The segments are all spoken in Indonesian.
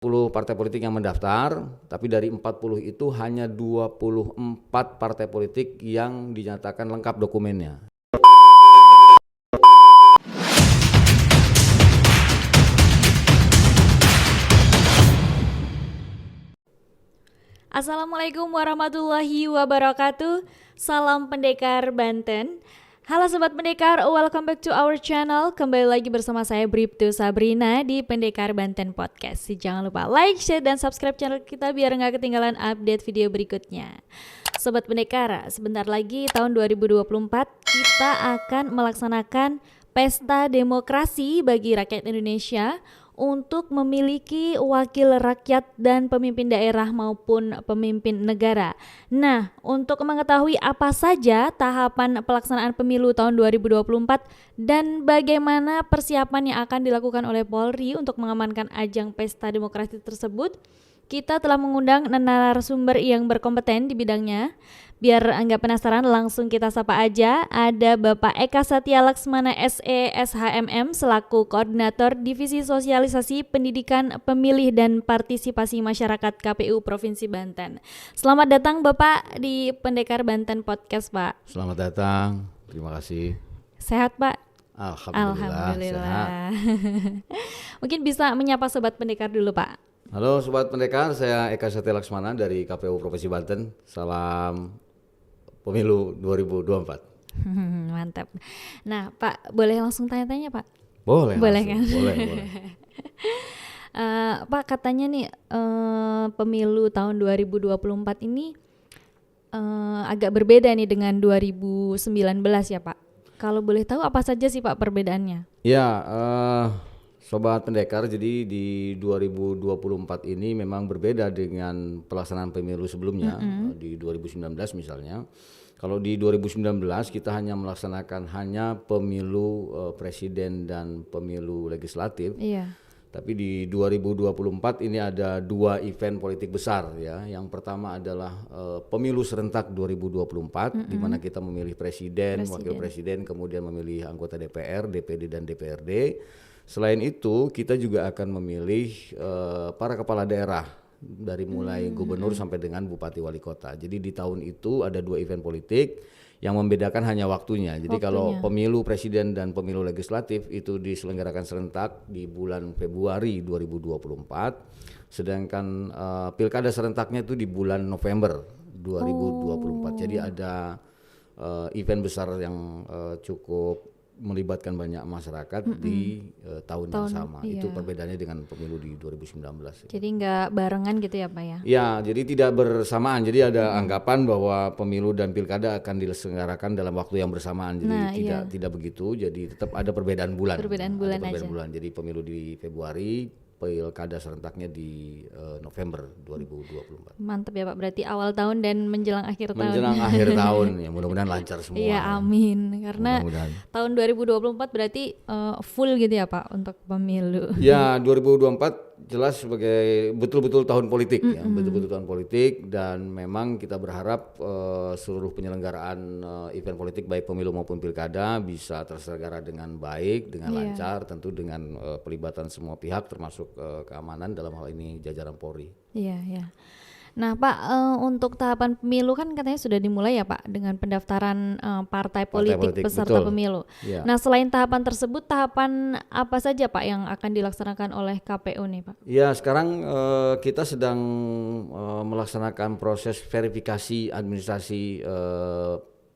40 partai politik yang mendaftar, tapi dari 40 itu hanya 24 partai politik yang dinyatakan lengkap dokumennya. Assalamualaikum warahmatullahi wabarakatuh. Salam Pendekar Banten. Halo Sobat Pendekar, welcome back to our channel. Kembali lagi bersama saya Bribtu Sabrina di Pendekar Banten Podcast. Jangan lupa like, share, dan subscribe channel kita biar nggak ketinggalan update video berikutnya. Sobat Pendekar, sebentar lagi tahun 2024 kita akan melaksanakan Pesta Demokrasi bagi rakyat Indonesia untuk memiliki wakil rakyat dan pemimpin daerah maupun pemimpin negara. Nah, untuk mengetahui apa saja tahapan pelaksanaan pemilu tahun 2024 dan bagaimana persiapan yang akan dilakukan oleh Polri untuk mengamankan ajang pesta demokrasi tersebut, kita telah mengundang narasumber yang berkompeten di bidangnya. Biar nggak penasaran, langsung kita sapa aja. Ada Bapak Eka Satya Laksmana SE SHMM selaku Koordinator Divisi Sosialisasi Pendidikan Pemilih dan Partisipasi Masyarakat KPU Provinsi Banten. Selamat datang Bapak di Pendekar Banten Podcast, Pak. Selamat datang, terima kasih. Sehat, Pak? Alhamdulillah. Sehat. Mungkin bisa menyapa Sobat Pendekar dulu, Pak. Halo Sobat Pendekar, saya Eka Satya Laksmana dari KPU Provinsi Banten. Salam Pemilu 2024. Mantap. Nah, Pak, boleh langsung tanya-tanya, Pak? Boleh kan? Boleh. Pak, katanya nih pemilu tahun 2024 ini agak berbeda nih dengan 2019 ya, Pak. Kalau boleh tahu apa saja sih, Pak, perbedaannya? Ya, Sobat Pendekar, jadi di 2024 ini memang berbeda dengan pelaksanaan pemilu sebelumnya. Di 2019 misalnya. Kalau di 2019 kita hanya melaksanakan pemilu presiden dan pemilu legislatif. Iya. Tapi di 2024 ini ada dua event politik besar ya. Yang pertama adalah pemilu serentak 2024 di mana kita memilih presiden, wakil presiden, kemudian memilih anggota DPR, DPD dan DPRD. Selain itu kita juga akan memilih para kepala daerah dari mulai gubernur sampai dengan bupati wali kota. Jadi di tahun itu ada dua event politik yang membedakan hanya waktunya. Jadi kalau pemilu presiden dan pemilu legislatif itu diselenggarakan serentak di bulan Februari 2024, sedangkan pilkada serentaknya itu di bulan November 2024. Jadi ada event besar yang cukup melibatkan banyak masyarakat di tahun yang sama. Iya. Itu perbedaannya dengan pemilu di 2019. Jadi nggak barengan gitu ya, Pak ya? Ya, jadi tidak bersamaan. Jadi ada anggapan bahwa pemilu dan pilkada akan diselenggarakan dalam waktu yang bersamaan. Jadi tidak begitu. Jadi tetap ada perbedaan bulan. Perbedaan bulan. Jadi pemilu di Februari, pilkada serentaknya di November 2024. Mantap ya, Pak. Berarti awal tahun dan menjelang akhir tahun. Menjelang akhir tahun ya, mudah-mudahan lancar semua. Iya, amin. Karena tahun 2024 berarti full gitu ya, Pak, untuk pemilu. Ya, 2024 jelas sebagai betul-betul tahun politik ya, betul-betul tahun politik, dan memang kita berharap seluruh penyelenggaraan event politik baik pemilu maupun pilkada bisa terselenggara dengan baik, dengan lancar, tentu dengan pelibatan semua pihak termasuk keamanan dalam hal ini jajaran Polri. Iya. Nah, Pak, untuk tahapan pemilu kan katanya sudah dimulai ya, Pak, dengan pendaftaran partai politik peserta pemilu. Ya. Nah, selain tahapan tersebut, tahapan apa saja, Pak, yang akan dilaksanakan oleh KPU nih, Pak? Ya, sekarang kita sedang melaksanakan proses verifikasi administrasi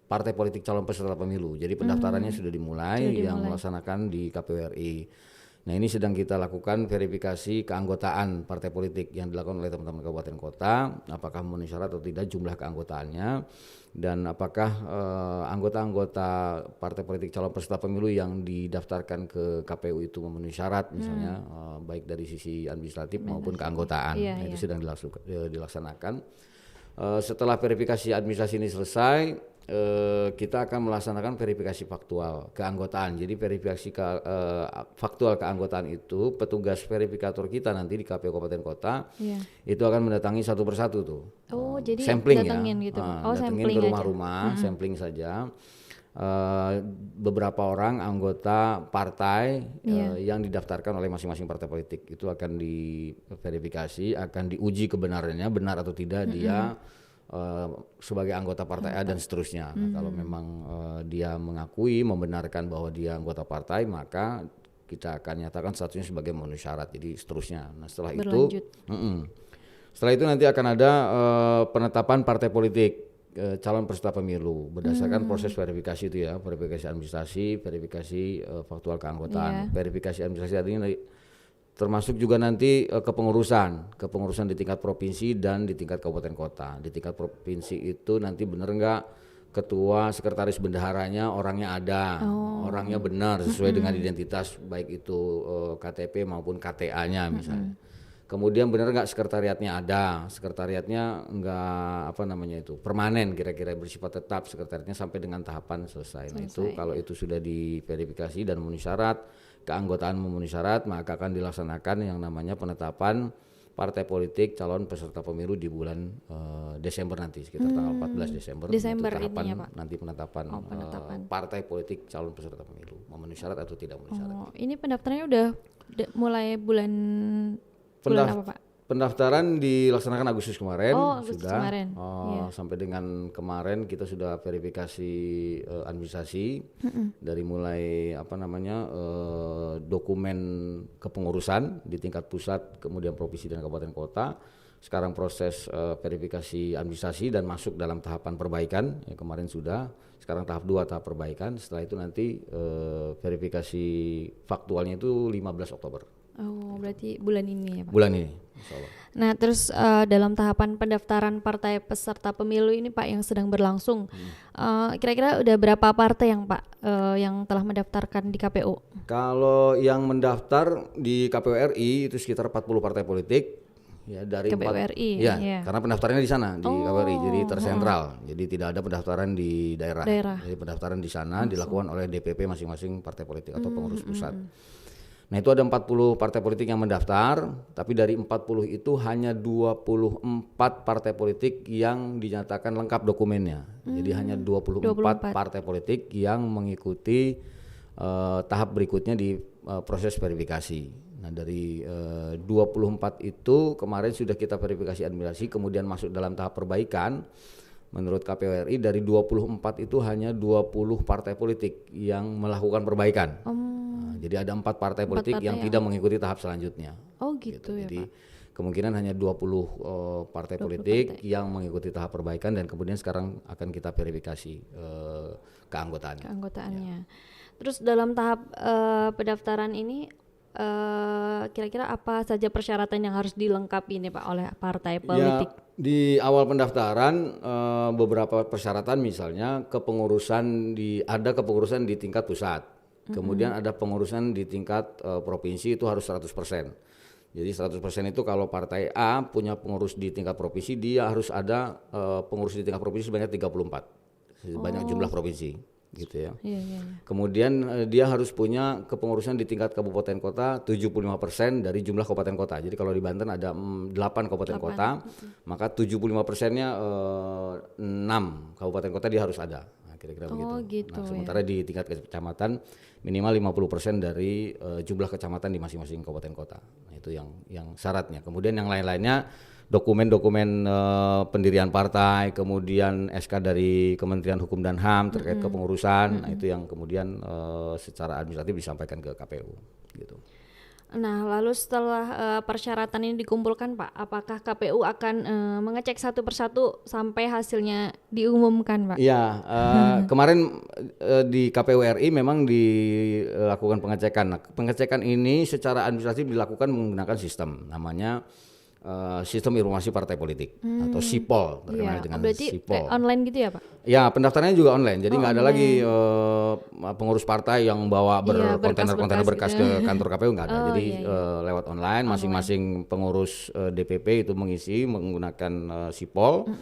partai politik calon peserta pemilu. Jadi pendaftarannya sudah dimulai yang melaksanakan di KPU RI. Nah, ini sedang kita lakukan verifikasi keanggotaan partai politik yang dilakukan oleh teman-teman kabupaten kota, apakah memenuhi syarat atau tidak jumlah keanggotaannya, dan apakah anggota-anggota partai politik calon peserta pemilu yang didaftarkan ke KPU itu memenuhi syarat, misalnya baik dari sisi administratif maupun keanggotaan. Itu sedang dilaksanakan. Setelah verifikasi administrasi ini selesai, kita akan melaksanakan verifikasi faktual keanggotaan. Jadi verifikasi faktual keanggotaan itu petugas verifikator kita nanti di KPU Kabupaten Kota itu akan mendatangi satu persatu tuh. Jadi sampling datangin ya, gitu. datangin ke rumah-rumah, sampling saja. beberapa orang anggota partai yang didaftarkan oleh masing-masing partai politik itu akan diverifikasi, akan diuji kebenarannya benar atau tidak dia sebagai anggota partai A dan seterusnya. Nah, kalau memang dia mengakui membenarkan bahwa dia anggota partai, maka kita akan nyatakan statusnya sebagai memenuhi syarat. Jadi seterusnya. Nah, setelah itu nanti akan ada penetapan partai politik calon peserta pemilu berdasarkan proses verifikasi itu ya, verifikasi administrasi, verifikasi faktual keanggotaan, verifikasi administrasi artinya termasuk juga nanti kepengurusan di tingkat provinsi dan di tingkat kabupaten kota. Di tingkat provinsi itu nanti benar nggak ketua, sekretaris bendaharanya orangnya ada, orangnya benar sesuai dengan identitas baik itu KTP maupun KTA-nya misalnya. Kemudian benar nggak sekretariatnya ada, sekretariatnya nggak permanen, kira-kira bersifat tetap sekretariatnya sampai dengan tahapan selesai. Nah itu kalau itu sudah diverifikasi dan memenuhi syarat, keanggotaan memenuhi syarat, maka akan dilaksanakan yang namanya penetapan partai politik calon peserta pemilu di bulan Desember nanti, sekitar tanggal 14 Desember. Desember itu tahapan ininya, Pak. Nanti penetapan partai politik calon peserta pemilu memenuhi syarat atau tidak memenuhi syarat. Ini pendaftarannya udah mulai bulan apa, Pak? Pendaftaran dilaksanakan Agustus kemarin, Iya. Sampai dengan kemarin kita sudah verifikasi administrasi dari mulai dokumen kepengurusan di tingkat pusat, kemudian provinsi dan kabupaten kota. Sekarang proses verifikasi administrasi dan masuk dalam tahapan perbaikan. Ya, kemarin sudah, sekarang tahap 2 tahap perbaikan. Setelah itu nanti verifikasi faktualnya itu 15 Oktober. Oh, berarti bulan ini ya, Pak? Bulan ini, insya Allah. Nah, terus dalam tahapan pendaftaran partai peserta pemilu ini, Pak, yang sedang berlangsung, kira-kira udah berapa partai yang yang telah mendaftarkan di KPU? Kalau yang mendaftar di KPU RI itu sekitar 40 partai politik. Ya, dari KPU RI, karena pendaftarannya di sana di KPU RI, jadi tersentral, jadi tidak ada pendaftaran di daerah. Jadi pendaftaran di sana dilakukan oleh DPP masing-masing partai politik atau pengurus pusat. Nah itu ada 40 partai politik yang mendaftar, tapi dari 40 itu hanya 24 partai politik yang dinyatakan lengkap dokumennya. Jadi hanya 24 partai politik yang mengikuti tahap berikutnya di proses verifikasi. Nah dari 24 itu kemarin sudah kita verifikasi administrasi, kemudian masuk dalam tahap perbaikan. Menurut KPU RI dari 24 itu hanya 20 partai politik yang melakukan perbaikan. Jadi ada 4 partai politik yang tidak mengikuti tahap selanjutnya. Oh gitu ya, Jadi Pak. kemungkinan hanya 20 partai politik yang mengikuti tahap perbaikan dan kemudian sekarang akan kita verifikasi keanggotaannya. Terus dalam tahap pendaftaran ini kira-kira apa saja persyaratan yang harus dilengkapi nih, Pak, oleh partai politik? Ya, di awal pendaftaran beberapa persyaratan, misalnya kepengurusan ada kepengurusan di tingkat pusat. Kemudian ada pengurusan di tingkat provinsi itu harus 100%. Jadi 100% itu kalau partai A punya pengurus di tingkat provinsi, dia harus ada pengurus di tingkat provinsi sebanyak 34. Sebanyak jumlah provinsi gitu ya. Kemudian dia harus punya kepengurusan di tingkat kabupaten kota 75% dari jumlah kabupaten kota. Jadi kalau di Banten ada 8 kabupaten kota, maka 75%-nya 6 kabupaten kota dia harus ada. Kira-kira begitu. Nah, sementara di tingkat kecamatan minimal 50% dari jumlah kecamatan di masing-masing kabupaten kota. Nah, itu yang syaratnya. Kemudian yang lain-lainnya dokumen-dokumen pendirian partai, kemudian SK dari Kementerian Hukum dan HAM terkait kepengurusan. Nah, itu yang kemudian secara administratif disampaikan ke KPU gitu. Nah, lalu setelah persyaratan ini dikumpulkan, Pak, apakah KPU akan mengecek satu persatu sampai hasilnya diumumkan, Pak? Iya, kemarin di KPU RI memang dilakukan pengecekan. Nah, pengecekan ini secara administratif dilakukan menggunakan sistem namanya Sistem Informasi Partai Politik atau SIPOL, terkenal dengan SIPOL. Online gitu ya, Pak? Ya, pendaftarannya juga online. Jadi nggak ada lagi pengurus partai yang bawa kontainer berkas gitu. ke kantor KPU, nggak ada. Jadi lewat online, masing-masing pengurus DPP itu mengisi menggunakan SIPOL.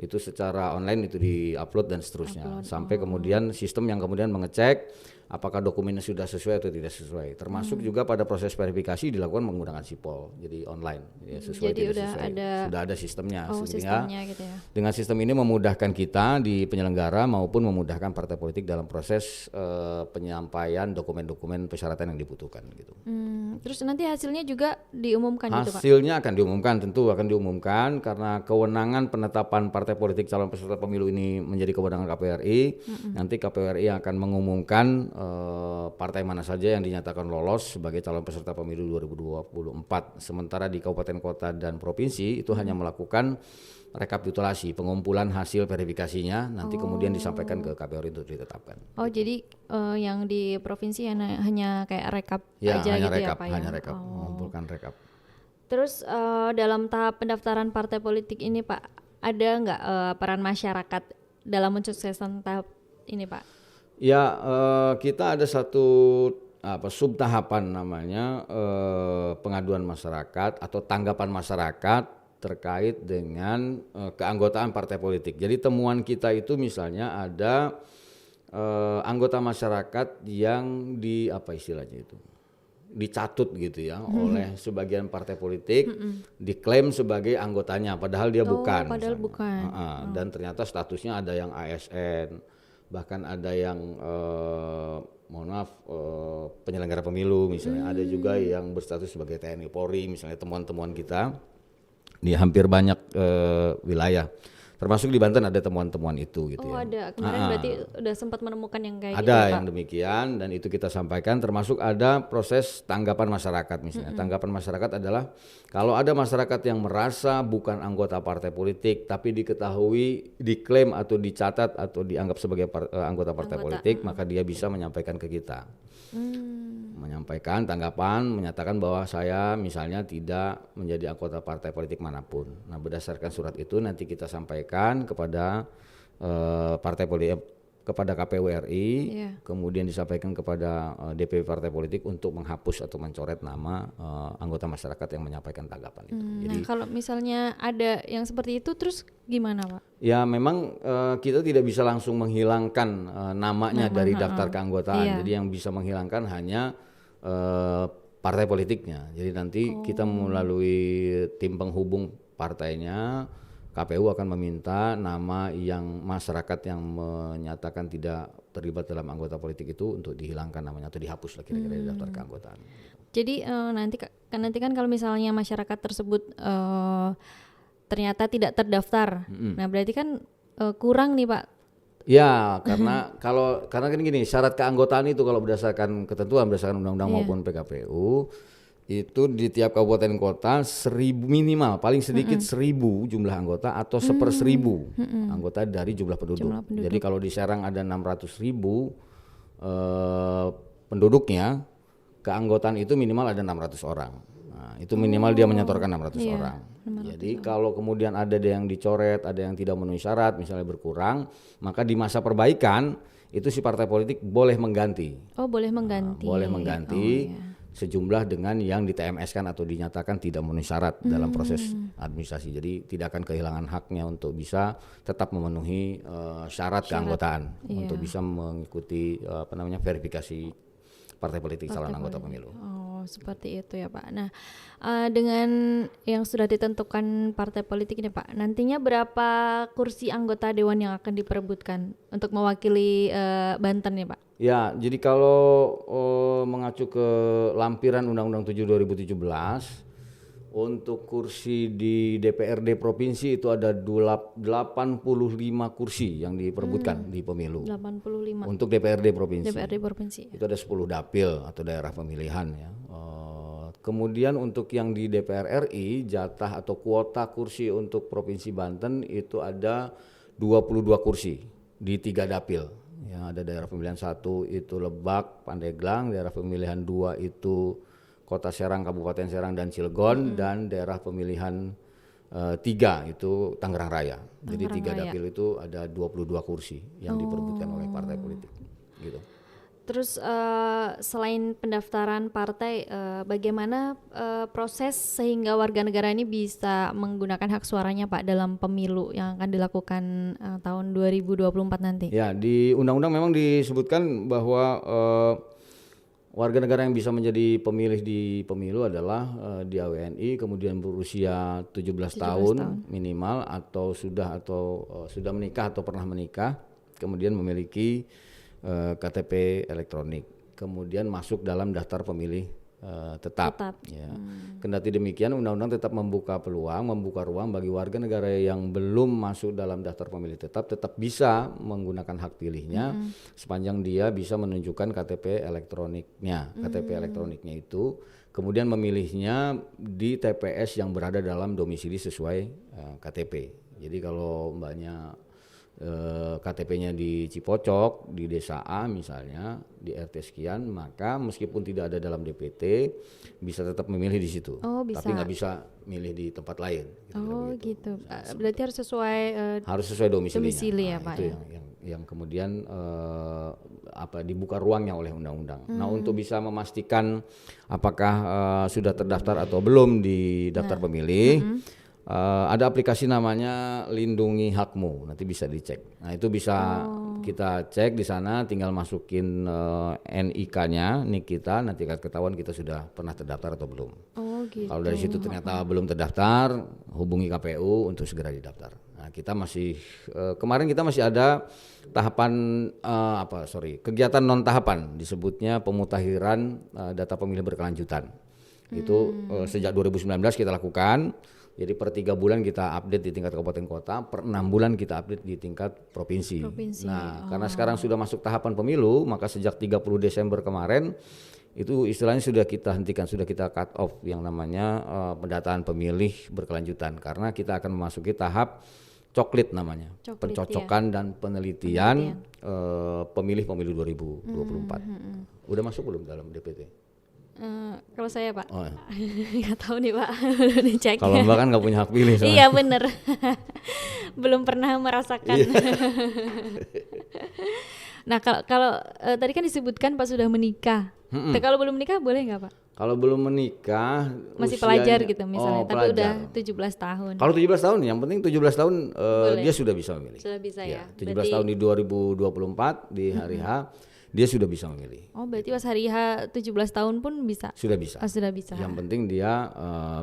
Itu secara online itu diupload dan seterusnya. Sampai kemudian sistem yang kemudian mengecek apakah dokumennya sudah sesuai atau tidak sesuai. Termasuk juga pada proses verifikasi dilakukan menggunakan sipol, jadi online, ya, sesuai Jadi tidak udah sesuai. Sudah ada sistemnya, sehingga sistemnya gitu ya. dengan sistem ini memudahkan kita di penyelenggara maupun memudahkan partai politik dalam proses penyampaian dokumen-dokumen persyaratan yang dibutuhkan gitu. Terus nanti hasilnya juga diumumkan gitu Pak? Hasilnya akan diumumkan, tentu akan diumumkan karena kewenangan penetapan partai politik calon peserta pemilu ini menjadi kewenangan KPU RI. Nanti KPU RI akan mengumumkan partai mana saja yang dinyatakan lolos sebagai calon peserta pemilu 2024. Sementara di kabupaten kota dan provinsi itu hanya melakukan rekapitulasi, pengumpulan hasil verifikasinya, nanti kemudian disampaikan ke KPU RI untuk ditetapkan. Oh jadi yang di provinsi hanya kayak rekap Ya, aja hanya gitu rekap, ya Pak hanya ya? rekap, mengumpulkan rekap. Terus dalam tahap pendaftaran partai politik ini Pak, ada nggak peran masyarakat dalam mensuksesan tahap ini Pak? Ya, kita ada satu subtahapan namanya pengaduan masyarakat atau tanggapan masyarakat terkait dengan keanggotaan partai politik. Jadi temuan kita itu misalnya ada anggota masyarakat yang dicatut gitu ya oleh sebagian partai politik, diklaim sebagai anggotanya padahal dia bukan. Padahal bukan. Dan ternyata statusnya ada yang ASN, bahkan ada yang penyelenggara pemilu misalnya, ada juga yang berstatus sebagai TNI Polri misalnya. Temuan-temuan kita di hampir banyak wilayah, termasuk di Banten ada temuan-temuan itu gitu. Ada kemarin berarti udah sempat menemukan yang kayak gitu ada Pak? yang demikian, dan itu kita sampaikan. Termasuk ada proses tanggapan masyarakat misalnya. Tanggapan masyarakat adalah kalau ada masyarakat yang merasa bukan anggota partai politik tapi diketahui, diklaim atau dicatat atau dianggap sebagai anggota partai politik, maka dia bisa menyampaikan ke kita, menyampaikan tanggapan, menyatakan bahwa saya misalnya tidak menjadi anggota partai politik manapun. Nah, berdasarkan surat itu nanti kita sampaikan kepada partai politik, kepada KPU RI, kemudian disampaikan kepada DPP partai politik untuk menghapus atau mencoret nama anggota masyarakat yang menyampaikan tanggapan itu. Jadi, nah kalau misalnya ada yang seperti itu terus gimana Pak? Ya memang kita tidak bisa langsung menghilangkan namanya dari daftar keanggotaan. Jadi yang bisa menghilangkan hanya partai politiknya. Jadi nanti kita melalui tim penghubung partainya, KPU akan meminta nama yang masyarakat yang menyatakan tidak terlibat dalam anggota politik itu untuk dihilangkan namanya atau dihapus lah kira-kira dari daftar keanggotaan. Jadi nanti kan kalau misalnya masyarakat tersebut ternyata tidak terdaftar, nah berarti kan kurang nih Pak. Ya, karena karena kan gini, syarat keanggotaan itu kalau berdasarkan ketentuan berdasarkan undang-undang maupun PKPU itu di tiap kabupaten kota 1.000 minimal, paling sedikit 1.000 jumlah anggota atau 1/1000 anggota dari jumlah penduduk. Jadi kalau di Serang ada 600.000 penduduknya, keanggotaan itu minimal ada 600 orang. Nah, itu minimal dia menyetorkan 600 orang. Jadi kalau kemudian ada yang dicoret, ada yang tidak memenuhi syarat, misalnya berkurang, maka di masa perbaikan itu si partai politik boleh mengganti. Oh, boleh mengganti. Boleh mengganti sejumlah dengan yang di TMS-kan atau dinyatakan tidak memenuhi syarat dalam proses administrasi. Jadi tidak akan kehilangan haknya untuk bisa tetap memenuhi syarat keanggotaan untuk bisa mengikuti verifikasi partai politik calon anggota pemilu. Oh, seperti itu ya Pak. Nah, dengan yang sudah ditentukan partai politik ini Pak, nantinya berapa kursi anggota dewan yang akan diperebutkan untuk mewakili Banten ya Pak? Ya, jadi kalau mengacu ke lampiran Undang-Undang 7 2017, untuk kursi di DPRD provinsi itu ada 85 kursi yang diperebutkan di pemilu. 85. Untuk DPRD provinsi. DPRD provinsi. Itu ada 10 dapil atau daerah pemilihan ya. Kemudian untuk yang di DPR RI, jatah atau kuota kursi untuk Provinsi Banten itu ada 22 kursi di 3 dapil. Ya, ada daerah pemilihan 1 itu Lebak, Pandeglang, daerah pemilihan 2 itu Kota Serang, Kabupaten Serang dan Cilegon, dan daerah pemilihan 3 itu Tangerang Raya. Jadi 3 dapil itu ada 22 kursi yang diperebutkan oleh partai politik gitu. Terus selain pendaftaran partai, bagaimana proses sehingga warga negara ini bisa menggunakan hak suaranya Pak dalam pemilu yang akan dilakukan tahun 2024 nanti? Ya, di undang-undang memang disebutkan bahwa warga negara yang bisa menjadi pemilih di pemilu adalah dia WNI, kemudian berusia 17 tahun minimal atau sudah menikah atau pernah menikah, kemudian memiliki KTP elektronik, kemudian masuk dalam daftar pemilih tetap. Ya. Kendati demikian, undang-undang tetap membuka ruang bagi warga negara yang belum masuk dalam daftar pemilih tetap bisa menggunakan hak pilihnya sepanjang dia bisa menunjukkan KTP elektroniknya. KTP elektroniknya itu kemudian memilihnya di TPS yang berada dalam domisili sesuai KTP. Jadi kalau mbaknya KTP-nya di Cipocok, di desa A misalnya, di RT sekian, maka meskipun tidak ada dalam DPT bisa tetap memilih di situ. Bisa. Tapi nggak bisa milih di tempat lain. Gitu. Berarti harus sesuai domisilinya. Domisili ya Pak. Itu yang kemudian dibuka ruangnya oleh undang-undang. Nah, untuk bisa memastikan apakah sudah terdaftar atau belum di daftar pemilih. Ada aplikasi namanya Lindungi Hakmu, nanti bisa dicek. Nah, itu bisa kita cek di sana, tinggal masukin NIK-nya, NIK kita, nanti ketahuan kita sudah pernah terdaftar atau belum. Gitu. Kalau dari situ ternyata belum terdaftar, hubungi KPU untuk segera didaftar. Nah, kita masih kemarin kita masih ada tahapan kegiatan non tahapan, disebutnya pemutakhiran data pemilih berkelanjutan. Itu sejak 2019 kita lakukan. Jadi per 3 bulan kita update di tingkat kabupaten kota, per 6 bulan kita update di tingkat provinsi. Nah, karena sekarang sudah masuk tahapan pemilu, maka sejak 30 Desember kemarin itu istilahnya sudah kita hentikan, sudah kita cut off yang namanya pendataan pemilih berkelanjutan, karena kita akan memasuki tahap coklit namanya, pencocokan dan penelitian pemilih pemilu 2024. Udah masuk belum dalam DPT? Kalau saya Pak, nggak tahu nih Pak, udah dicek. Kalau Mbak kan nggak punya hak pilih. Iya bener, belum pernah merasakan. Nah kalau tadi kan disebutkan Pak sudah menikah. Kalau belum menikah boleh nggak Pak? Kalau belum menikah, masih pelajar gitu misalnya, tapi udah 17 tahun. Kalau 17 tahun, yang penting 17 tahun dia sudah bisa memilih. Sudah bisa ya. 17 tahun di 2024 di hari H. Dia sudah bisa memilih. Berarti pas hari H 17 tahun pun bisa? Sudah bisa. Sudah bisa. Yang penting dia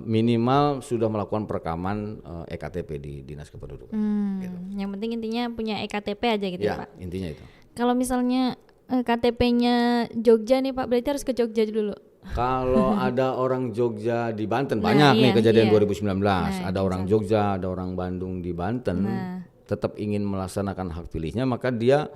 minimal sudah melakukan perekaman EKTP di Dinas Kependudukan. Gitu. Yang penting intinya punya EKTP aja gitu ya Pak? Ya, intinya itu. Kalau misalnya KTP-nya Jogja nih Pak, berarti harus ke Jogja dulu? Kalau ada orang Jogja di Banten, banyak nih kejadian 2019. Ada orang Jogja, ada orang Bandung di Banten, tetap ingin melaksanakan hak pilihnya, maka dia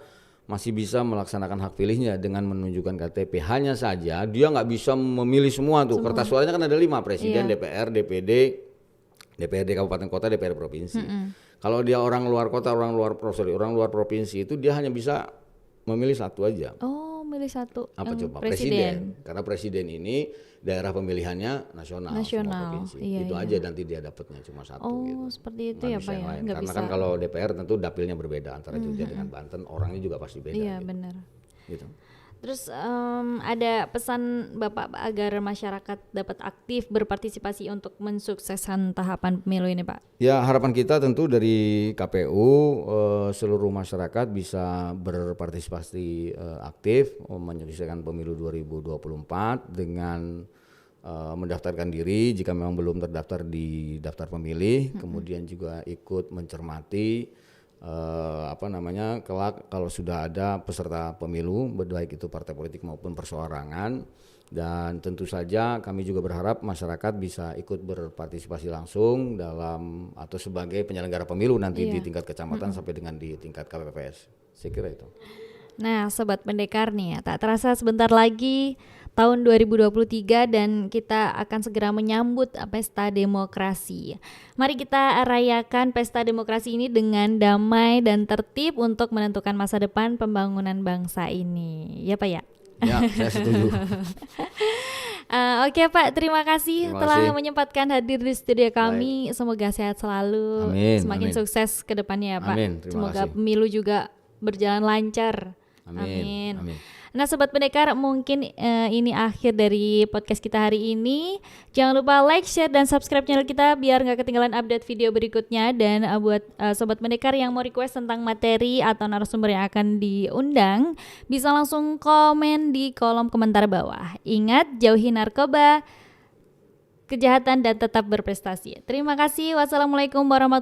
masih bisa melaksanakan hak pilihnya dengan menunjukkan KTP. Hanya saja dia nggak bisa memilih semua tuh. Kertas suaranya kan ada 5, presiden, DPR, DPD, DPRD kabupaten kota, DPR provinsi. Kalau dia orang luar kota, orang luar provinsi itu dia hanya bisa memilih satu aja. Milih satu. Apa coba? Presiden. Karena presiden ini daerah pemilihannya nasional. Semua provinsi. Itu aja nanti dia dapatnya cuma satu gitu. Seperti itu ya Pak ya. Karena kan kalau DPR tentu dapilnya berbeda antara Jogja dengan Banten, orangnya juga pasti beda. Iya gitu. Benar. Gitu. Terus ada pesan Bapak agar masyarakat dapat aktif berpartisipasi untuk mensukseskan tahapan pemilu ini Pak? Ya, harapan kita tentu dari KPU seluruh masyarakat bisa berpartisipasi aktif menyelesaikan pemilu 2024 dengan mendaftarkan diri jika memang belum terdaftar di daftar pemilih, kemudian juga ikut mencermati kelak kalau sudah ada peserta pemilu, baik itu partai politik maupun perseorangan. Dan tentu saja kami juga berharap masyarakat bisa ikut berpartisipasi langsung dalam atau sebagai penyelenggara pemilu nanti di tingkat kecamatan sampai dengan di tingkat KPPS. Saya kira itu. Nah, Sobat Pendekar nih ya, tak terasa sebentar lagi tahun 2023 dan kita akan segera menyambut pesta demokrasi. Mari kita rayakan pesta demokrasi ini dengan damai dan tertib untuk menentukan masa depan pembangunan bangsa ini. Ya Pak ya? Ya, saya setuju. Oke Pak, terima kasih telah menyempatkan hadir di studio kami. Baik. Semoga sehat selalu, semakin sukses ke depannya ya Pak. Amin, semoga pemilu juga berjalan lancar. Amin. Nah Sobat Pendekar, mungkin ini akhir dari podcast kita hari ini. Jangan lupa like, share, dan subscribe channel kita biar gak ketinggalan update video berikutnya. Dan buat Sobat Pendekar yang mau request tentang materi atau narasumber yang akan diundang, bisa langsung komen di kolom komentar bawah. Ingat, jauhi narkoba, kejahatan, dan tetap berprestasi. Terima kasih. Wassalamualaikum warahmatullahi wabarakatuh.